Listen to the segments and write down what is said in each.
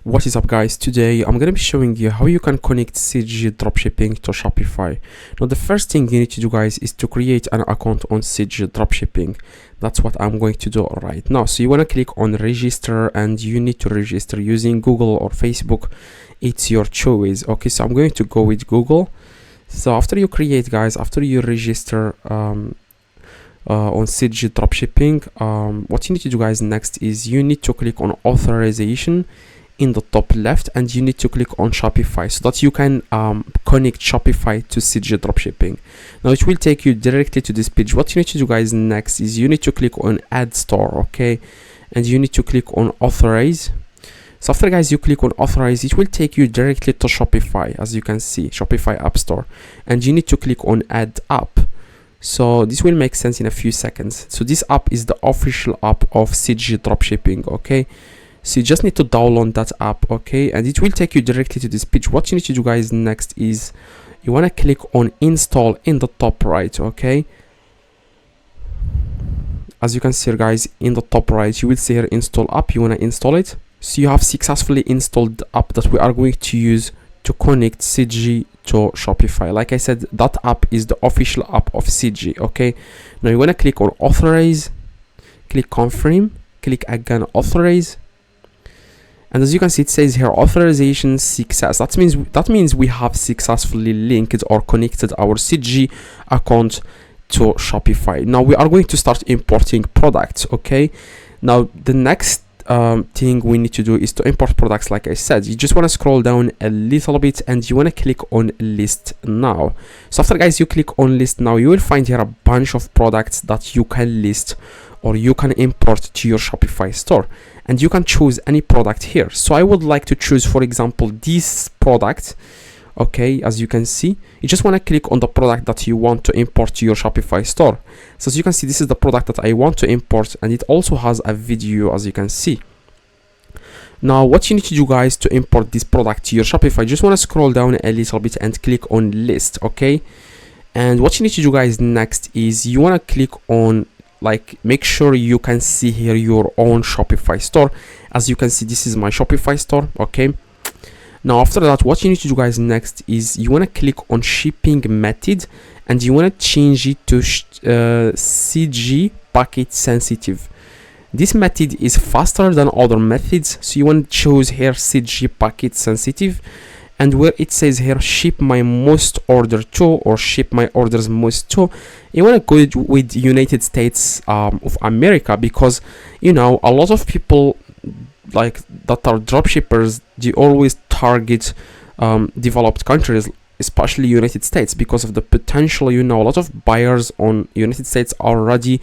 What is up, guys? Today I'm gonna be showing you how you can connect CJ Dropshipping to Shopify. Now the first thing you need to do, guys, is to create an account on CJ Dropshipping. That's what I'm going to do right now. So you want to click on register, and you need to register using Google or Facebook. It's your choice. Okay, so I'm going to go with Google. So after you create, guys, after you register on CJ Dropshipping, what you need to do, guys, next is you need to click on authorization in the top left, and you need to click on Shopify so that you can connect Shopify to CJ Dropshipping. Now it will take you directly to this page. What you need to do, guys, next is you need to click on add store, okay, and you need to click on authorize. So after, guys, you click on authorize, it will take you directly to Shopify, as you can see, Shopify App Store, and you need to click on add app. So this will make sense in a few seconds. So this app is the official app of CJ Dropshipping, okay. So you just need to download that app, okay, and it will take you directly to this page. What you need to do, guys, next is you want to click on install in the top right, okay. As you can see here, guys, in the top right, you will see here install app. You want to install it. So you have successfully installed the app that we are going to use to connect CJ to Shopify. Like I said, that app is the official app of CJ, okay. Now you want to click on authorize, click confirm, click again authorize. And as you can see, it says here authorization success. That means we have successfully linked or connected our CJ account to Shopify. Now we are going to start importing products, okay. Now the next thing we need to do is to import products. Like I said, you just want to scroll down a little bit, and you want to click on list now. So after, guys, you click on list now, you will find here a bunch of products that you can list or you can import to your Shopify store, and you can choose any product here. So I would like to choose, for example, this product, okay. As you can see, you just want to click on the product that you want to import to your Shopify store. So as you can see, this is the product that I want to import, and it also has a video, as you can see. Now what you need to do, guys, to import this product to your Shopify, you just want to scroll down a little bit and click on list, okay. And what you need to do, guys, next is you want to click on, like, make sure you can see here your own Shopify store. As you can see, this is my Shopify store, okay. Now after that, what you need to do, guys, next is you want to click on shipping method, and you want to change it to CJ packet sensitive. This method is faster than other methods, so you want to choose here CJ packet sensitive. And where it says here ship my most order to, or ship my orders most to, you want to go with United States of America, because you know a lot of people like that are dropshippers, they always target developed countries, especially United States, because of the potential. You know, a lot of buyers on United States are ready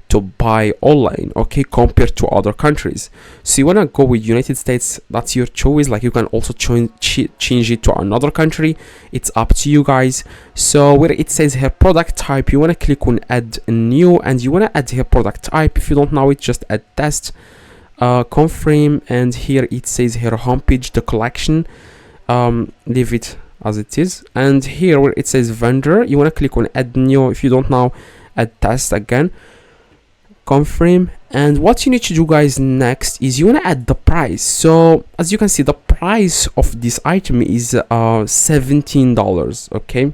to buy online, okay, compared to other countries. So you want to go with United States. That's your choice. Like, you can also change it to another country. It's up to you, guys. So where it says here product type, you want to click on add new, and you want to add here product type. If you don't know it, just add test, confirm, and here it says here homepage, the collection, leave it as it is. And here where it says vendor, you want to click on add new. If you don't know, add test again, confirm. And what you need to do, guys, next is you want to add the price. So as you can see, the price of this item is $17, okay.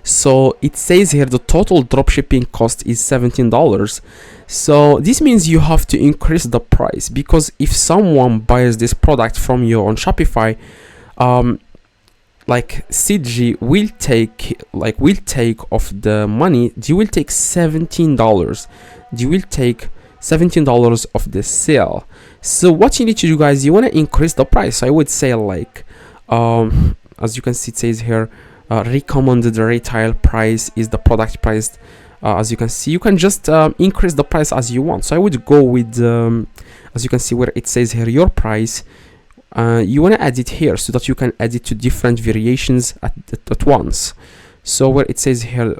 So it says here the total dropshipping cost is $17. So this means you have to increase the price, because if someone buys this product from you on Shopify, like CJ will take off the money. They will take $17. They will take $17 of the sale. So what you need to do, guys, you want to increase the price. So I would say, like, as you can see, it says here recommended retail price is the product price. As you can see, you can just increase the price as you want. So I would go with as you can see where it says here your price. You want to add it here so that you can add it to different variations at once. So where it says here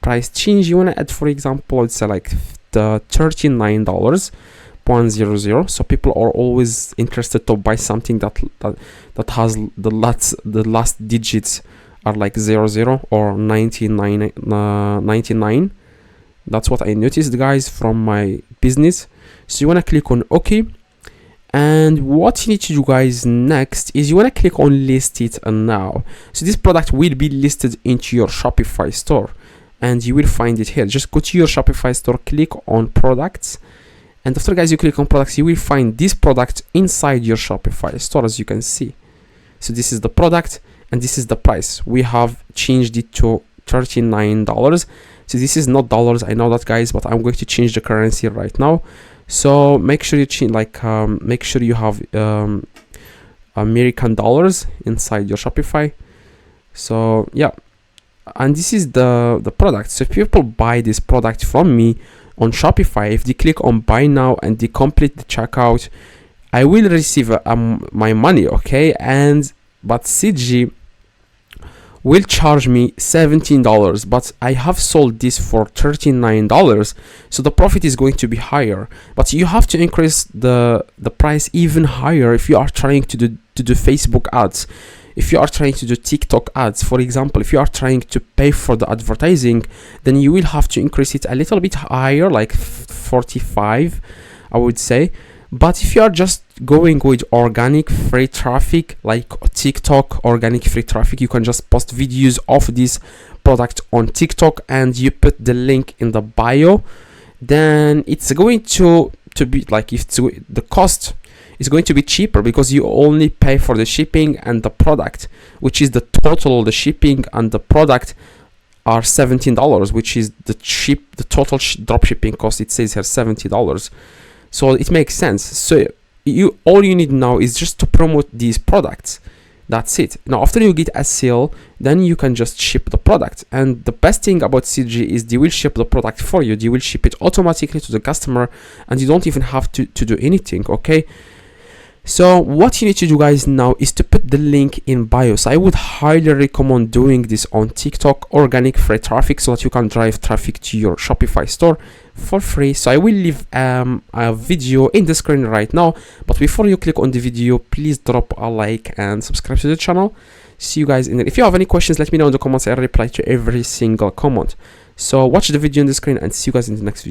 price change, you want to add, for example, it's like the $39.00. So people are always interested to buy something that has the last digits are like 00 or 99. That's what I noticed, guys, from my business. So you want to click on OK, And what you need to do, guys, next is you want to click on list it now. So this product will be listed into your Shopify store, and you will find it here. Just go to your Shopify store, click on products, and after, guys, you click on products, you will find this product inside your Shopify store, as you can see. So this is the product and this is the price. We have changed it to $39. So this is not dollars, I know that, guys, but I'm going to change the currency right now. So make sure you change, make sure you have American dollars inside your Shopify. So yeah, and this is the product. So if people buy this product from me on Shopify, if they click on buy now and they complete the checkout, I will receive my money, okay? But CJ will charge me $17, but I have sold this for $39, so the profit is going to be higher. But you have to increase the price even higher if you are trying to do Facebook ads, if you are trying to do TikTok ads, for example. If you are trying to pay for the advertising, then you will have to increase it a little bit higher, like 45, I would say. But if you are just going with organic free traffic, like TikTok organic free traffic, you can just post videos of this product on TikTok and you put the link in the bio, then it's going to be like, if the cost is going to be cheaper, because you only pay for the shipping and the product, which is the total. The shipping and the product are $17, which is the total drop shipping cost. It says here $70. So it makes sense. So all you need now is just to promote these products. That's it. Now after you get a sale, then you can just ship the product. And the best thing about CJ is they will ship the product for you. They will ship it automatically to the customer, and you don't even have to do anything, okay? So what you need to do, guys, now is to put the link in bio. So I would highly recommend doing this on TikTok, organic free traffic, so that you can drive traffic to your Shopify store for free. So I will leave a video in the screen right now, but before you click on the video, please drop a like and subscribe to the channel. See you guys in there. If you have any questions, let me know in the comments. I'll reply to every single comment. So watch the video in the screen and see you guys in the next video.